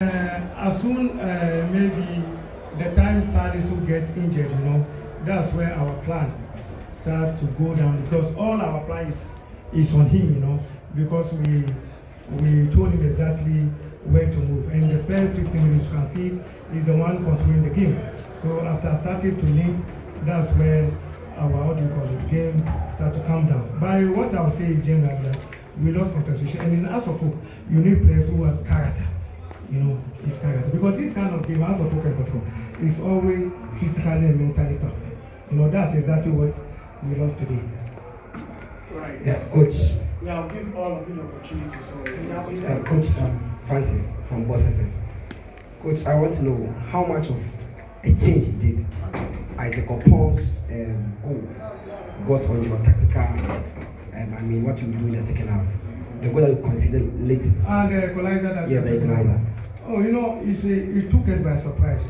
as soon maybe the time Salisu will get injured, that's where our plan starts to go down because all our plan is on him, because we told him exactly where to move. And the first 15 minutes you can see is the one controlling the game. So after starting to link, that's where our game start to calm down. But what I would say is generally that we lost concentration. And in Asofo, you need players who have character. His character. Because this kind of game, Asofo is always physically and mentally tough. That's exactly what we lost today. Right. Yeah, coach. Yeah, I'll give all of you the opportunity. So, Coach Francis from Bosefe. Coach, I want to know how much of a change it did Isaac Opo's goal got on your tactical, what you will do in the second half. The goal that you considered late. The equalizer. Yeah, the equalizer. Oh, it took us by surprise.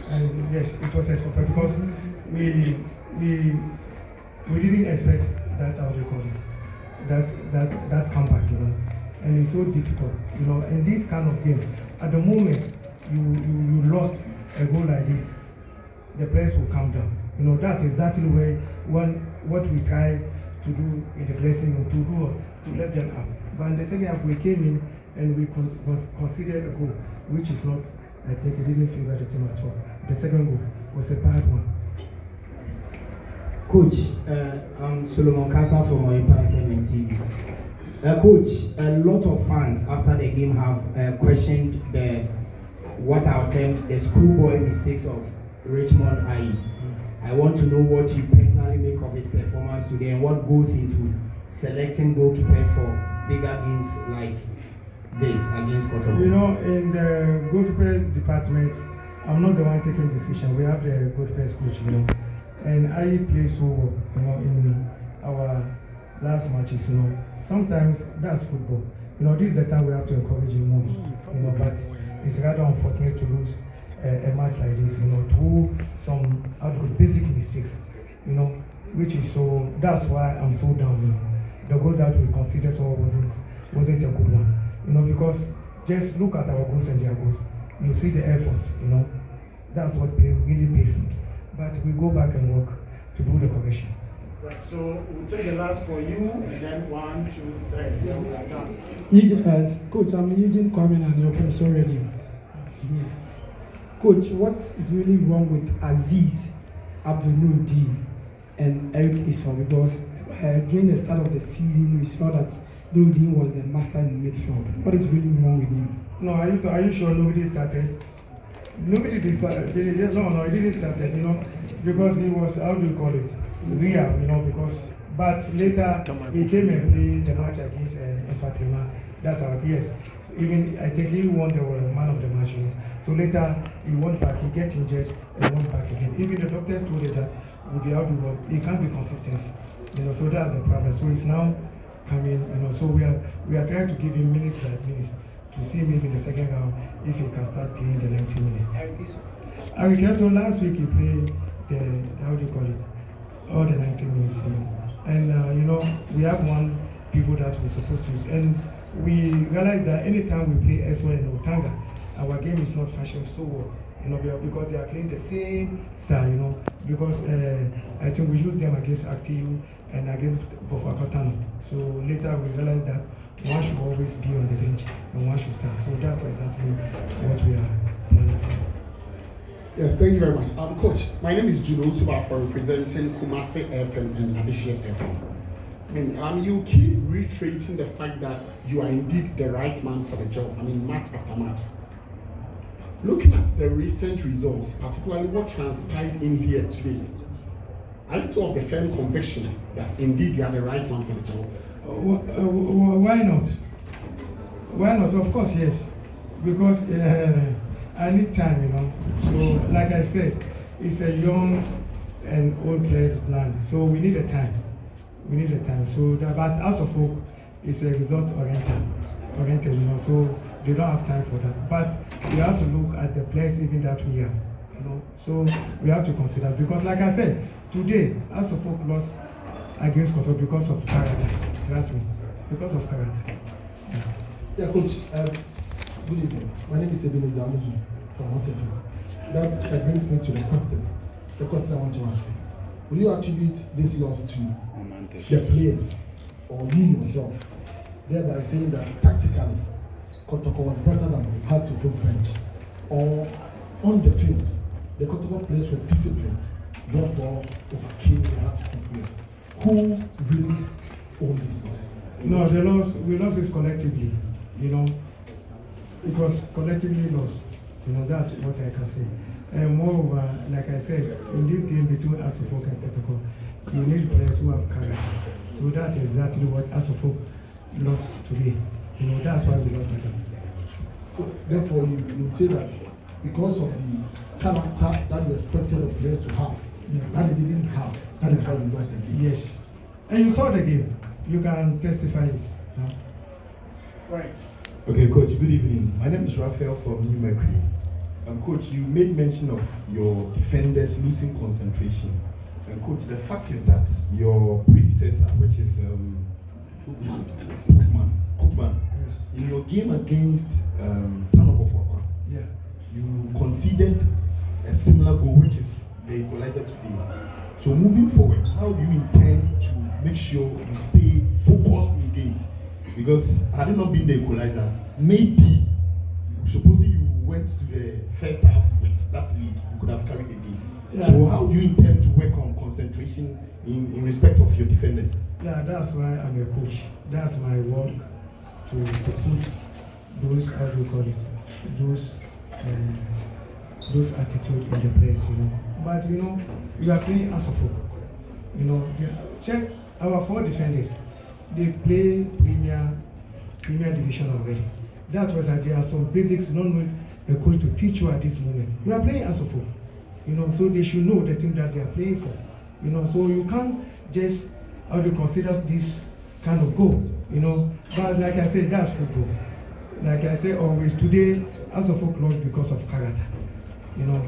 And yes, it was a surprise because we didn't expect that, that comeback, and it's so difficult, in this kind of game. At the moment you lost a goal like this, the players will calm down. That's exactly what we try to do in the dressing room, to let them up. But in the second half we came in and we considered a goal, which is not, I think, it didn't favor the team at all. The second goal was a bad one. Coach, I'm Solomon Carter from Empire FM TV. Coach, a lot of fans after the game have questioned what I'll term the schoolboy mistakes of Richmond IE. I want to know what you personally make of his performance today and what goes into selecting goalkeepers for bigger games like this against Kotoko. In the goalkeeper department, I'm not the one taking decision. We have the goalkeeper coach, and I play so well, in our last matches, Sometimes that's football. This is the time we have to encourage him more. But it's rather unfortunate to lose a match like this, through some basic mistakes, which is so. That's why I'm so down. The goal that we considered so wasn't a good one, because just look at our goals and their goals. You see the efforts, That's what really pays me. But we go back and work to do the correction. Right, so we'll take the last for you, and then 1, 2, 3. Then we are done. Coach, I'm Eugene Kwame and your professor already. Coach, what is really wrong with Aziz, Abdulnuruddin, and Eric Iswa? Because during the start of the season, we saw that Nuruddin was the master in midfield. What is really wrong with him? No, are you sure nobody started? Nobody decided. He didn't start, because he was, how do you call it? Because, but later he came and played the match against Eswatini. That's our PS. Even I think he won the man of the match. So later he went back, he get injured and went back again. Even the doctors told us that with the outdoor, he can't be consistent. So that's the problem. So it's now coming. So we are trying to give him minutes by minutes to see maybe in the second round if he can start playing the 90 minutes. So last week he played all the 90 minutes, And we have one people that we're supposed to use. And we realize that anytime we play S1 and Otanga, our game is not functioning so well, because they are playing the same style, because I think we use them against Actiu and against Bofakotano. So later we realize that one should always be on the bench and one should start. So that's exactly what we are planning for. Yes, thank you very much. Coach, my name is Juno Suba for representing Kumasi FM and Adishia FM. And you keep reiterating the fact that you are indeed the right man for the job, match after match. Looking at the recent results, particularly what transpired in here today, I still have the firm conviction that indeed you are the right man for the job. Why not? Why not? Of course, yes. Because I need time, So, like I said, it's a young and old players' plan. So we need a time. So, but as of hope, it's a result oriented, So they don't have time for that. But we have to look at the players even that we have, So we have to consider, because like I said, today, as of hope lost against Kosovo because of character. Trust me, because of character. Yeah, Coach. Good evening. My name is Ebele Zamuzu from Waterfield. That brings me to the question. The question I want to ask. Will you attribute this loss to the players or you yourself, thereby saying that tactically Kotoko was better than Hatfield bench, or on the field the Kotoko players were disciplined, therefore overcame the Hatfield players? Who really owned this loss? No, we lost this collectively. You know, it was collectively lost. You know, that's what I can say. And moreover, like I said, in this game between Asofo and Kotoko, you need players who have character. So that's exactly what Asofo lost today. You know, that's why we lost the game. So therefore, you would say that because of the character that you expected the players to have, that they didn't have, that is why we lost the game. Yes. And you saw the game. You can testify it. No? Right. Okay, Coach, good evening. My name is Raphael from New Mercury. Coach, you made mention of your defenders losing concentration. And Coach, the fact is that your predecessor, which is Cookman, in your game against Tanoko Fokwa, you conceded a similar goal, which is the equalizer today. So moving forward, how do you intend to make sure you stay focused in games? Because had it not been the equalizer, maybe supposing you went to the first half with that lead, you could have carried the game. Yeah. So how do you intend to work on concentration in respect of your defenders? Yeah, that's why I'm a coach. That's my work to put those, how do you call it, those attitude in the place, you know. But you know, you are playing as a folk. You know, check our 4 defenders. They play Premier Division already. That was that there are some basics not a coach to teach you at this moment. You are playing as a folk. You know, so they should know the team that they are playing for. You know, so you can't just how to consider this kind of goal. You know, but like I said, that's football. Like I say always, today as a folk lost because of character. You know,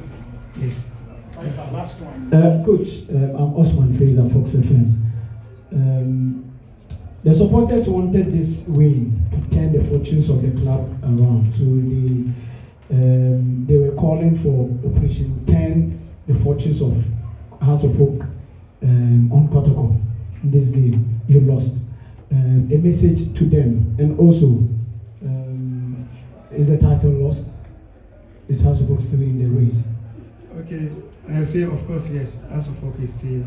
yes. That's our last one. Coach, I'm Osman Fraser, Fox FM. The supporters wanted this win to turn the fortunes of the club around. So they were calling for Operation Turn the Fortunes of House of Folk on Kotoko in this game. You lost. A message to them. And also, is the title lost? Is House of Folk still in the race? Okay, I say of course yes, House of Folk is still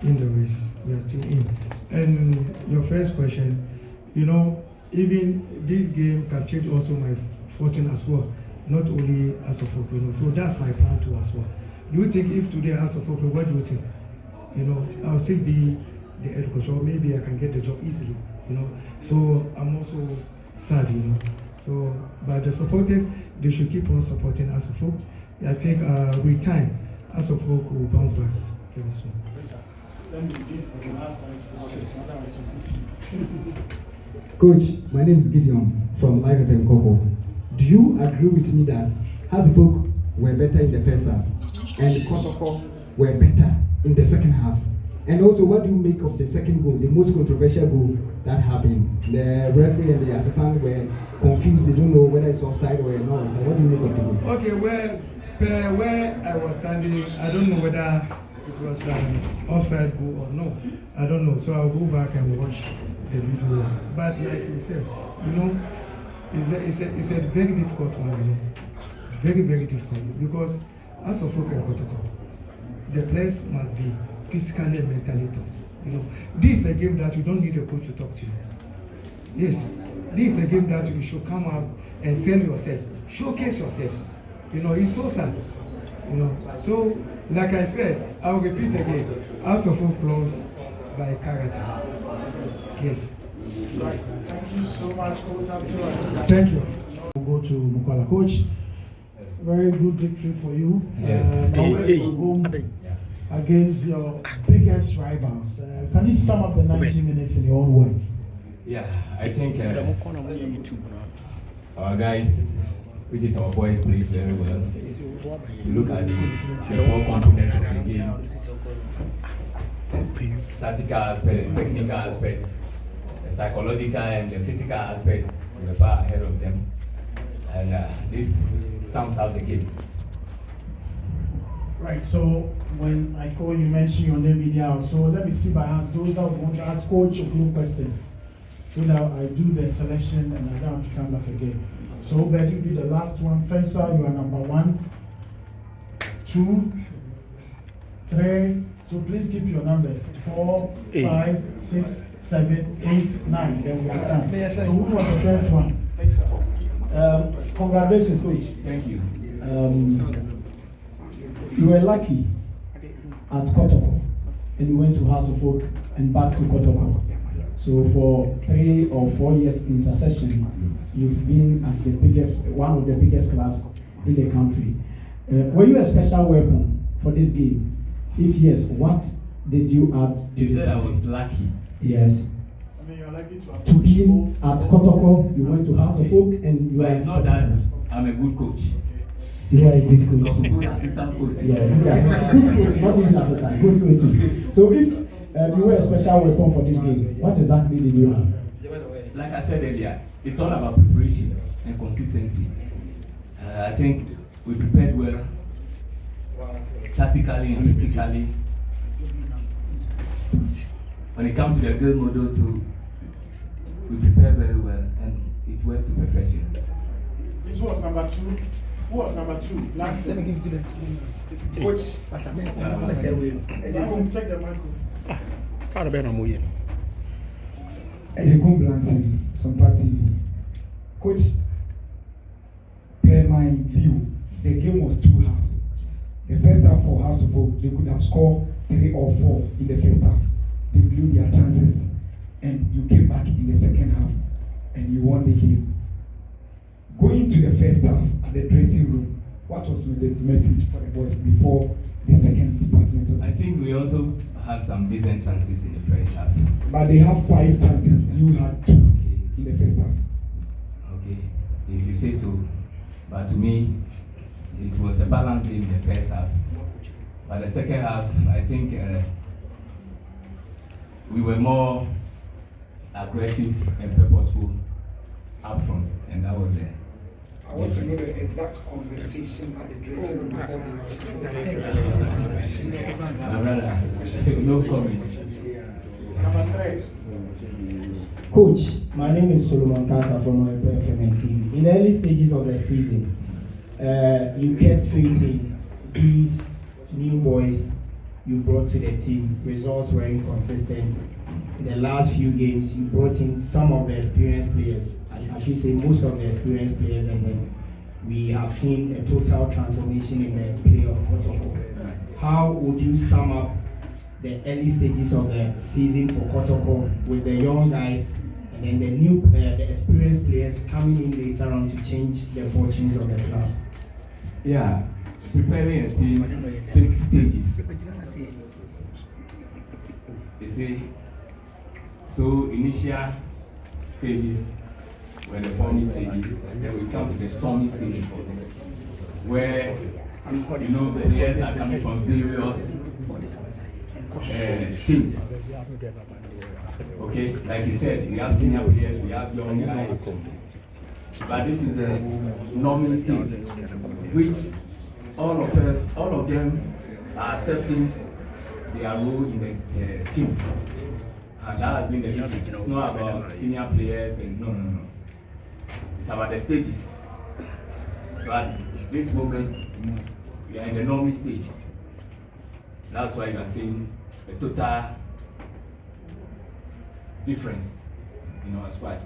in the race. We are still in. And your first question, you know, even this game can change also my fortune as well. Not only as a folk, you know. So that's my plan too as well. Do you think if today as a folk, what do you think? You know, I'll still be the head coach, or maybe I can get the job easily, you know. So I'm also sad, you know. So, but the supporters, they should keep on supporting as a folk. I think with time, as a folk will bounce back very soon. Then we give for the last one. Coach, my name is Gideon from Live FM Koko. Do you agree with me that Hasbrook were better in the first half and Kotoko were better in the second half? And also, what do you make of the second goal, the most controversial goal that happened? The referee and the assistant were confused. They don't know whether it's offside or not offside. What do you make of the goal? Okay, well, where I was standing, I don't know whether it was offside goal or no. I don't know. So I'll go back and watch the video. But like you said, you know, it's a very difficult one, you know. Very, very difficult. Because as a folk and Kotoko, the players must be physically and mentally tough. You know, this is a game that you don't need a coach to talk to you. Yes, this is a game that you should come out and sell yourself, showcase yourself. You know, it's so sad. You know, so like I said, I'll repeat again. As of folk lost by character. Yes. Right. Thank you so much, Coach. Thank you. We'll go to Mukwala. Coach, very good victory for you. Yes. Away from home against your biggest rivals. Can you sum up the 90 minutes in your own words? Yeah, I think our guys, which is our boys, played very well. You look at the 4 components of the game: tactical aspect, the technical aspect, the psychological and the physical aspect. We were far ahead of them. And this sums up the game. Right, so when I call you, mention your name in there. So let me see by hands those that want to ask coach a few questions. So now I do the selection and I don't have to come back again. So Betty will be the last one. Fencer, you are number 1, 2, 3. So please keep your numbers. 4, 5, 6, 7, 8, 9. Then we are done. So who was the first one? Fencer. Congratulations, coach. Thank you. You were lucky at Kotoko, and you went to House of Oak and back to Kotoko. So for 3 or 4 years in succession, you've been at one of the biggest clubs in the country. Were you a special weapon for this game? If yes, what did you add to You this said I game? was lucky. Yes. I mean, you're lucky to have To be at Kotoko, you went to House of Oak, and you But are. it's not that I'm a good coach. You are a good coach. Good assistant coach. Yeah, good assistant. Good coach, not even assistant. Good coach. So if you were a special weapon for this game, what exactly did you have? Like I said earlier, it's all about preparation and consistency. I think we prepared well, tactically and physically. When it comes to the game model too, we prepared very well and it worked to perfection. This was number 2. Who was number 2? Last. Let me give you the Coach. Pastor Ben. Last, take the microphone. Ejekum Blancy, Sompa TV. Coach, per my view, the game was 2 halves. The first half for House of Oak, they could have scored 3 or 4 in the first half. They blew their chances, and you came back in the second half, and you won the game. Going to the first half at the dressing room, what was the message for the boys before the second department? I think we also had some decent chances in the first half. But they have 5 chances, you had 2 in the first half. Okay, if you say so. But to me, it was a balanced game in the first half. But the second half, I think we were more aggressive and purposeful up front, and that was it. I want to know the exact conversation at the dressing room before My brother, no comments. Number 3. Coach, my name is Solomon Carter from FM TV. In the early stages of the season, you kept faith in these new boys you brought to the team. Results were inconsistent. In the last few games, you brought in some of the experienced players. I should say most of the experienced players, and then we have seen a total transformation in the play of Kotoko. How would you sum up the early stages of the season for Kotoko with the young guys and then the new, the experienced players coming in later on to change the fortunes of the club? Yeah, preparing a team takes stages. You see, so initial stages were the forming stages, and then we come to the storming stages, where you know the players are coming from various teams. Okay, like you said, we have senior players, we have young guys, but this is the norming stage, which all of them are accepting their role in the team. And that has been the difference. It's not about senior players and no. It's about the stages. So at this moment, we are in the normal stage. That's why you are seeing a total difference in our squad.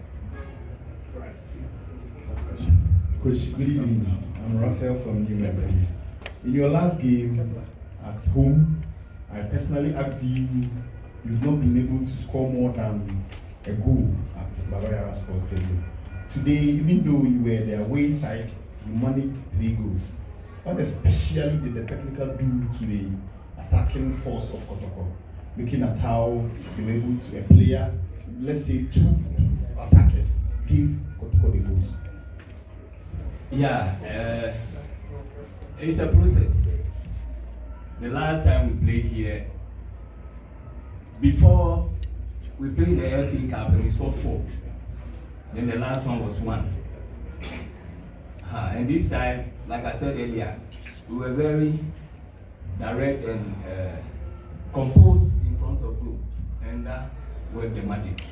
Coach, good evening. I'm Raphael from New Memory. In your last game at home, I personally asked you, you've not been able to score more than a goal at Bavaria Sports Stadium. Today, even though you were the away side, you managed 3 goals. What especially did the technical do to the attacking force of Kotoko? Looking at how they were able to, a player, let's say 2 attackers, give Kotoko the goals. Yeah, it's a process. The last time we played here, before we played the FA Cup and we scored 4. Then the last one was 1. And this time, like I said earlier, we were very direct and composed in front of goal, and that worked the magic.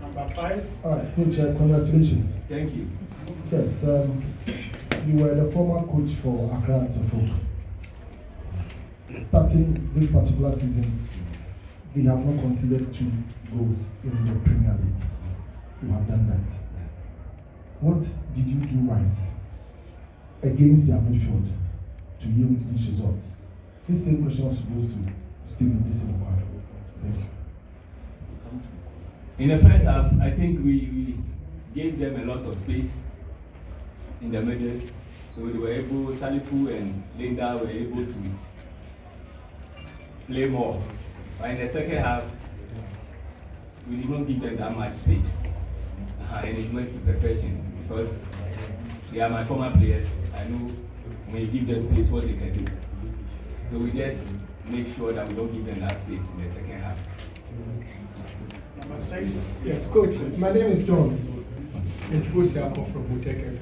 Number 5. All right, Coach, congratulations. Thank you. Yes, you were the former coach for Accra Kotoko. Starting this particular season, they have not considered 2 goals in the Premier League. You have done that. What did you do right against their midfield to yield these results? This same question was supposed to Stephen Mukwala. Thank you. In the first half, I think we gave them a lot of space in the middle, so they were able, Salifu and Linda were able to play more. But in the second half, we did not give them that much space, and it went to perfection because they are my former players. I know when you give them space, what they can do. So we just make sure that we don't give them that space in the second half. Number 6. Yes, Coach, my name is John. I come from Mukwala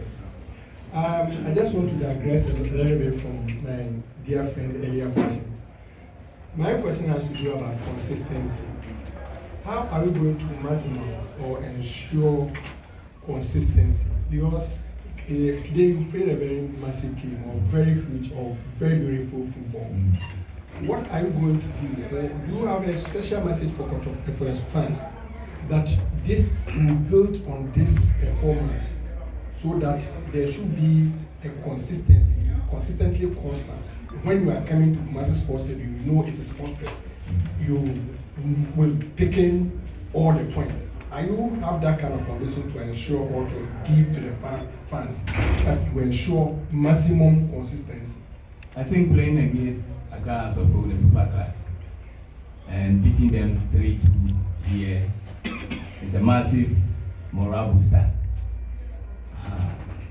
Kotoko. I just want to digress a little bit from my dear friend earlier question. My question has to do about consistency. How are we going to maximize or ensure consistency? Because today you played a very massive game or very huge or very beautiful football. What are you going to do? Or do you have a special message for the fans that this will build on this performance so that there should be a consistency, consistently constant? When you are coming to Kumasi Sports Stadium, you know it is constant. You will take in all the points. Are you have that kind of foundation to ensure or to give to the fans that will ensure maximum consistency? I think playing against Accra and Sofo in the super class and beating them 3-2 here is a massive morale booster.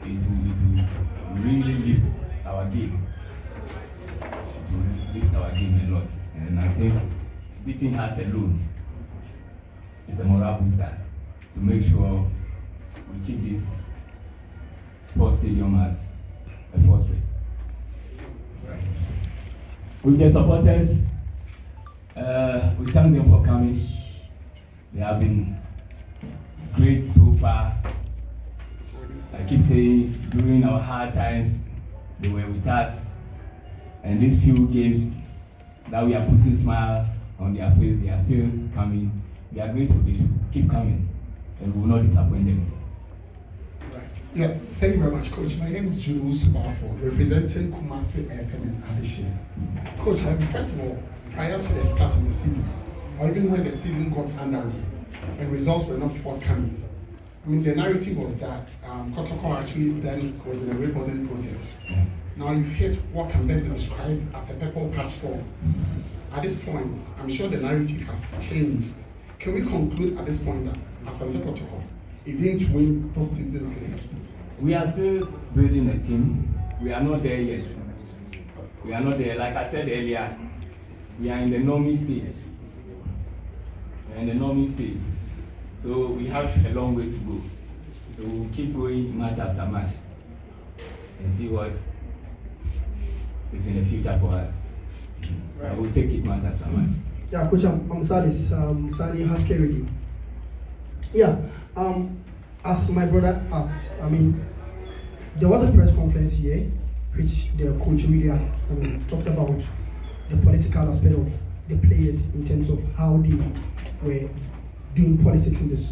It will really lift our game. It will lift our game a lot. And I think beating us alone is a morale booster to make sure we keep this sports stadium as a fortress. With the supporters, we thank them for coming. They have been great so far. I keep saying, during our hard times, they were with us. And these few games that we are putting smile on their face, they are still coming. They are grateful, they should keep coming. And we will not disappoint them. Yeah, thank you very much, Coach. My name is Jules Subafo, representing Kumasi FM and Adishia. Coach, first of all, prior to the start of the season, or even when the season got underway and results were not forthcoming, I mean, the narrative was that Kotoko actually then was in a rebuilding process. Now you've hit what can best be described as a purple patch form. At this point, I'm sure the narrative has changed. Can we conclude at this point that Asante Kotoko is in to win this season's league? We are still building a team. We are not there yet. We are not there. Like I said earlier, we are in the norming stage. We are in the norming stage. So we have a long way to go. So we'll keep going match after match and see what is in the future for us. I will take it match after match. Yeah, Coach, I'm Salis, Sali Haskeridi. Yeah, as my brother asked, I mean, there was a press conference here which the coach media talked about the political aspect of the players in terms of how they were doing politics in this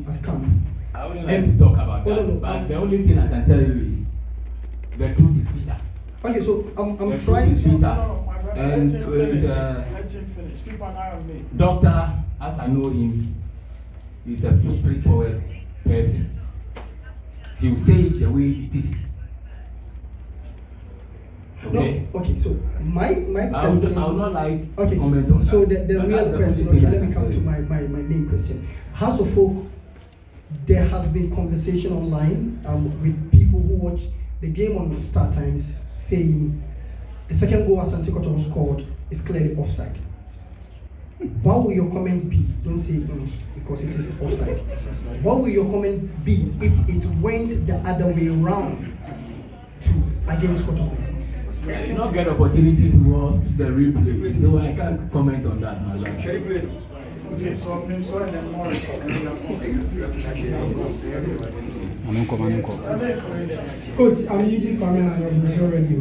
at camp. I wouldn't like to talk about that, but the only thing I can tell you is the truth is bitter. Okay, so I'm the trying truth is bitter. And let him finish. Keep an eye on me. Doctor, as I know him, he's a straightforward person. He will say it the way it is. Okay. No, okay, so my question. I would not like okay, comment on so that. the real question, okay, let me come to my main question. House of Folk, there has been conversation online with people who watch the game on Star Times saying the second goal Asante Kotoko scored is clearly offside. what will your comment be? Don't say because it is offside. What will your comment be if it went the other way around to against Kotoko? I did not get opportunity to watch the replay, so I can't comment on that. Okay, so I'm sorry that more. Coach, I'm using Kwame and your visual radio.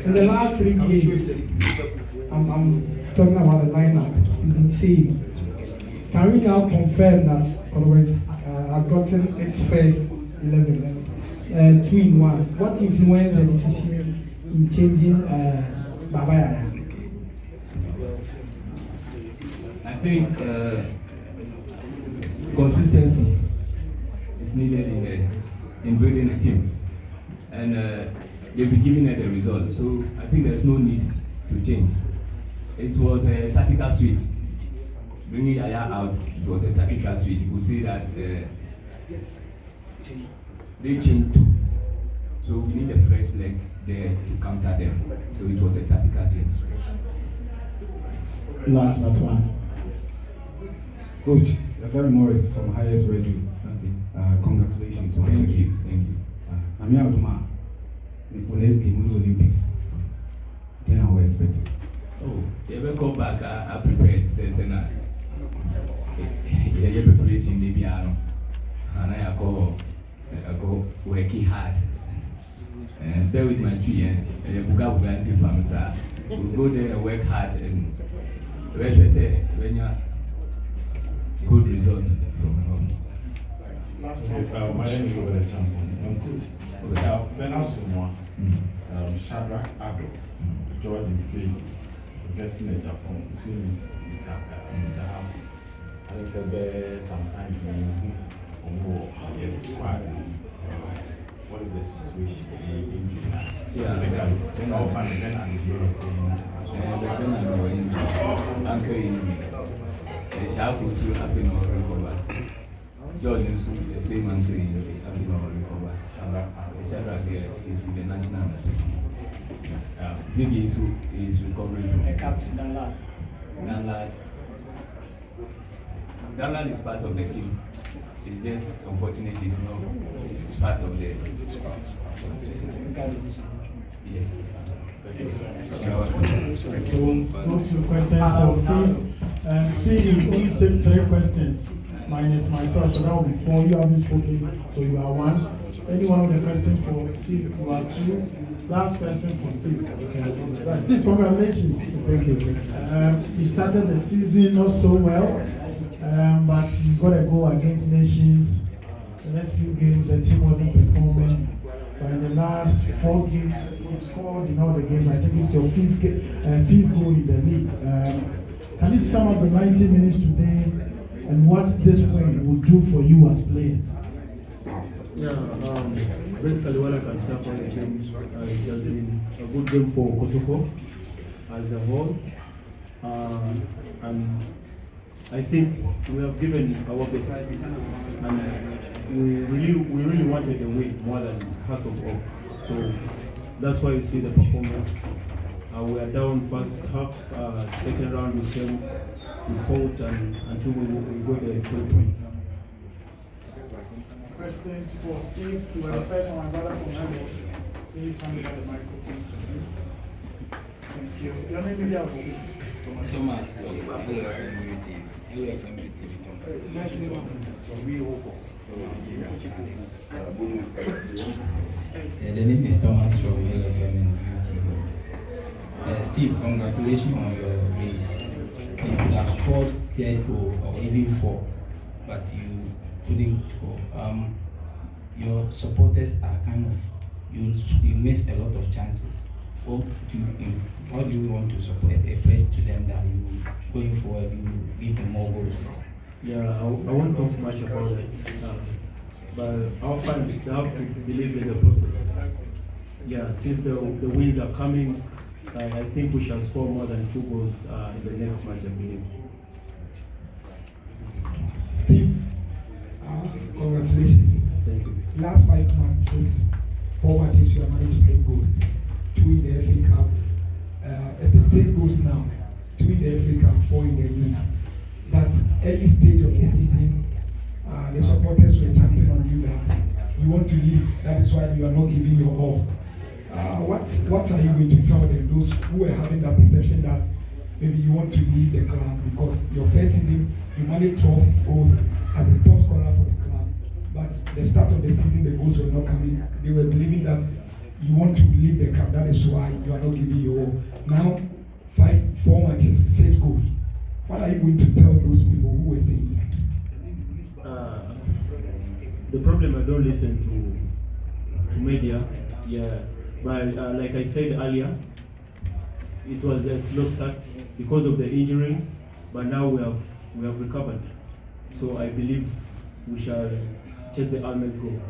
In the last 3 games, I'm talking about the lineup. You've been saying, can we now confirm that Kotoko has gotten its first 11, 2-in-1? What influenced the decision in changing Baba Yaya? I think consistency is needed in building a team, and they've been giving it the result. So I think there's no need to change. It was a tactical switch. Bringing Yaya out, it was a tactical switch. You could say that they changed too. So we need a fresh leg there to counter them. So it was a tactical change. Last but one. Coach, Reverend Morris from Highest Radio. Okay. Congratulations. Thank you. I'm here to my next game in the Olympics. Then I will expect it. Oh, you ever come back? I prepared. Says na. Yeah, preparation maybe I know. And I go working hard. And bear with my tree and buga anti farm sir. We go there and work hard and rest say when you good result from home. My name is Robert Champion. I'm good. Ben Asumwa, Shadrach Ado, Jordan Free, guesting in Japan, seeing Misaham. I think it's sometimes on board the squad. What is the situation in Japan? Specifically, no fun event and the European. Anchor in the shop will happen or recover. Jordan the same anchor in happen or recover. Shadrach here is with the national team. Ziggy is recovering from The captain, Danlad is part of the team. It's just unfortunately it's not part of the yes. So we'll go to questions for Steve. Steve, you only take 3 questions minus myself, so that will be 4. You haven't spoken, so you are 1. Any one of the questions for Steve, you are 2. Last question for Steve. Okay. Steve, congratulations. Thank you. You started the season not so well, but you got a goal against Nations. The next few games, the team wasn't performing. But in the last 4 games, you scored in all the games. I think it's your 5th goal in the league. Can you sum up the 90 minutes today and what this win will do for you as players? Yeah, basically what I can say about the game, it has been a good game for Kotoko as a whole. And I think we have given our best. And we really wanted the win more than House of Oak. So that's why you see the performance. We are down first half, second round we came, we fought until we got the 3 points. Questions for Steve. You were the first one, my brother from Hamburg. Please hand over the microphone to him. Thank you. Your name is Yao, please. Thomas, the name is Thomas from LFM and Steve, congratulations on your race. You could have scored 3rd goal or even 4, but you couldn't score. Your supporters are kind of, you missed a lot of chances. What do you want to support to them that you going forward you give them more goals? Yeah, I won't talk much about it. But our fans, they have to believe in the process. Yeah, since the wins are coming, I think we shall score more than 2 goals in the next match, I believe. Steve, congratulations. Thank you. Last 5 matches, 4 matches you have managed to get goals. 2 in the FA Cup. I think 6 goals now. doing the FA Cup, 4 in the league. But early stage of the season, the supporters were chanting on you that you want to leave. That is why you are not giving your all. What are you going to tell them, those who are having that perception that maybe you want to leave the club because your first season you managed 12 goals as the top scorer for the club, but the start of the season the goals were not coming. They were believing that you want to leave the club. That is why you are not giving your all. Now, 4 matches, 6 goals. What are you going to tell those people who were saying? The problem, I don't listen to media. Yeah, but like I said earlier, it was a slow start because of the injuries, but now we have recovered. So I believe we shall chase the ultimate goal.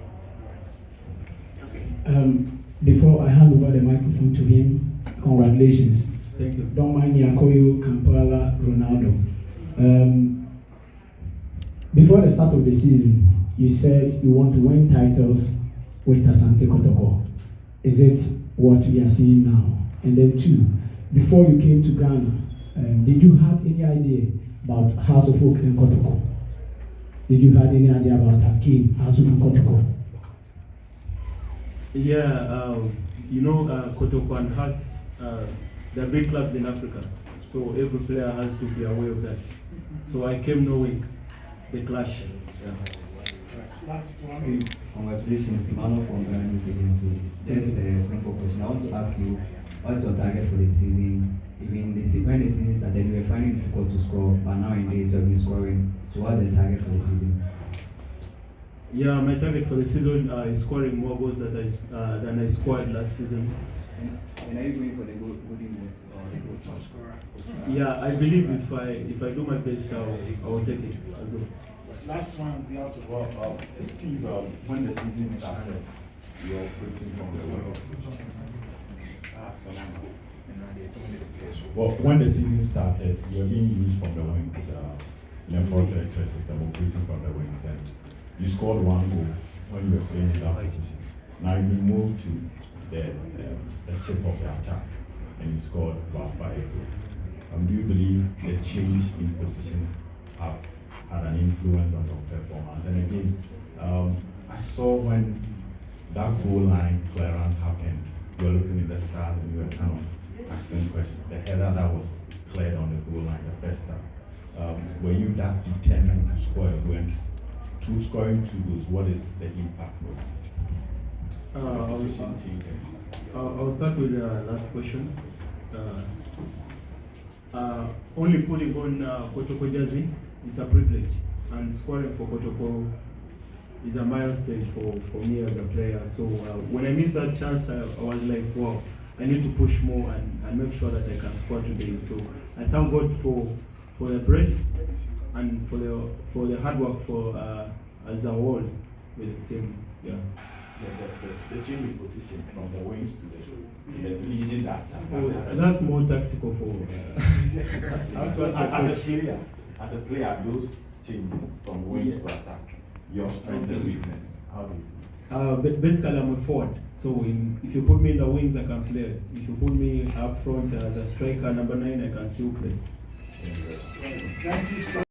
Before I hand over the microphone to him, congratulations. Thank you. Don't mind me, I call you Kampala Ronaldo. Before the start of the season, you said you want to win titles with Asante Kotoko. Is it what we are seeing now? And then 2, before you came to Ghana, did you have any idea about House of Oak and Kotoko? Did you have any idea about Hakim, House of Oak and Kotoko? Yeah, Kotoko and House, they're big clubs in Africa. So every player has to be aware of that. So I came knowing the clash. Yeah. Last one. Congratulations, Emmanuel from Ghana News Agency. Just a simple question. I want to ask you, what's your target for the season? Even when the season started, you were finding it difficult to score, but nowadays you have been scoring. So what's the target for the season? Yeah, my target for the season is scoring more goals than I scored last season. And are you going for the golden boot or the goal top scorer? Yeah, I believe if I do my best, I will take it as well. Last one, we have to go. Steve, when the season started, you were operating from the wings. Well, when the season started, you were being used from the wings, in a 4-3-3 system, operating from the wings, and you scored 1 goal when you were playing in that position. Now you moved to the tip of the attack, and you scored about 5 goals. Do you believe the change in position have had an influence on your performance? And again, I saw when that goal line clearance happened, you were looking at the stars and you were kind of asking questions. The header that was cleared on the goal line, the first time, were you that determined to score a goal? To scoring 2 goals, what is the impact of I'll start with the last question. Only putting on Kotoko jersey is a privilege, and scoring for Kotoko is a milestone for me as a player. So when I missed that chance, I was like, wow, I need to push more and make sure that I can score today. So I thank God for the brace and for the hard work as a whole with the team. Yeah. The change in position from the wings to the leading that. That's more tactical for as a player, those changes from wings to attack, your strength and weakness, how do you see? Basically, I'm a forward. So if you put me in the wings, I can play. If you put me up front as a striker, number 9, I can still play. Thank you.